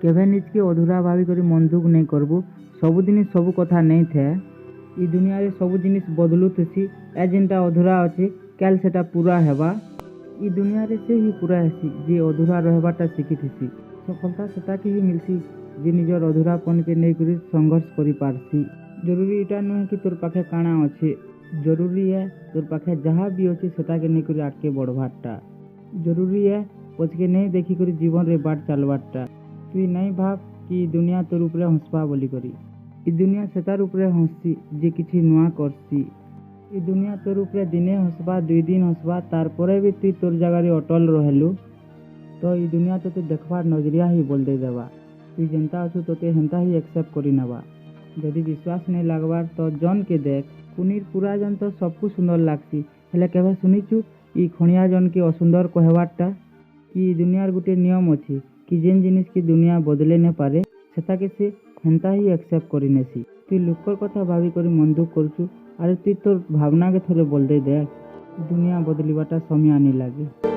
କେବେ ନିଜକେ ଅଧୁରା ଭାବିକରି ମନ ଦୁଃଖ ନାଇଁ କରବୁ। ସବୁ ଜିନିଷ ସବୁ କଥା ନାଇଁ ଥାଏ। ଇ ଦୁନିଆରେ ସବୁ ଜିନିଷ ବଦଲୁଥିସି। ଏ ଯେନ୍ଟା ଅଧୁରା ଅଛି କାଲ୍ ସେଟା ପୁରା ହେବା। ଇ ଦୁନିଆରେ ସେ ହିଁ ପୁରା ହେସି ଯେ ଅଧୁରା ରହିବାଟା ଶିଖିଥିସି। ସଫଳତା ସେଟାକେ ହିଁ ମିଲ୍ସି ଯେ ନିଜର ଅଧୁରାପନକେ ନେଇକରି ସଂଘର୍ଷ କରିପାରସି। ଜରୁରୀ ଇଟା ନୁହେଁ କି ତୋର ପାଖେ କାଣା ଅଛେ, ଜରୁରୀ ଏ ତୋର ପାଖେ ଯାହା ବି ଅଛେ ସେଟାକେ ନେଇକରି ଆଗକେ ବଢ଼ବାରଟା। ଜରୁରୀ ଏ ପଛକେ ନେଇ ଦେଖିକରି ଜୀବନରେ ବାଟ ଚାଲବାରଟା। ତୁଇ ନାଇଁ ଭାବ କି ଦୁନିଆ ତୋର ଉପରେ ହସବା ବୋଲିକରି। ଇ ଦୁନିଆ ସେତାର ଉପରେ ହସସି ଯେ କିଛି ନୂଆ କରସି। ଇ ଦୁନିଆ ତୋର ଉପରେ ଦିନେ ହସବା, 2 ଦିନ ହସବା, ତାର ପରେ ବି ତୁଇ ତୋର ଜାଗାରେ ଅଟଲ ରହିଲୁ ତ ଇ ଦୁନିଆ ତୋତେ ଦେଖବାର ନଜରିଆ ହିଁ ବଦଲେଇ ଦେବା। ତୁଇ ଯେନ୍ତା ଅଛୁ ତୋତେ ହେନ୍ତା ହିଁ एक्सेप्ट କରି ନେବା। ଯଦି ବିଶ୍ୱାସ ନାଇଁ ଲାଗବାର ତ ଜନକେ ଦେଖ। କୁନିର ପୁରା ଜନ ତ सबको ସୁନ୍ଦର ଲାଗସି, ହେଲେ କେବେ ଶୁନିଛୁ ଇ ଖଣିଆ ଜନକେ ଅସୁନ୍ଦର କହିବାରଟା? କି ଦୁନିଆର ଗୋଟେ ନିୟମ ଅଛି କି ଯେନ୍ ଜିନିଷ କି ଦୁନିଆ ବଦଲେଇ ନାଇଁ ପାରେ ସେଟାକେ ସେ ହେନ୍ତା ହିଁ एक्सेप्ट କରି ନେସି। ତୁଇ ଲୋକର କଥା ଭାବିକରି ମନ ଦୁଃଖ କରୁଛୁ, ଆରେ ତୁଇ ତୋର ଭାବନାକେ ଥରେ ବଦଲେଇ ଦେଖ। ଦୁନିଆ ବଦଲିବାଟା ସମୟ ଆନି ଲାଗେ।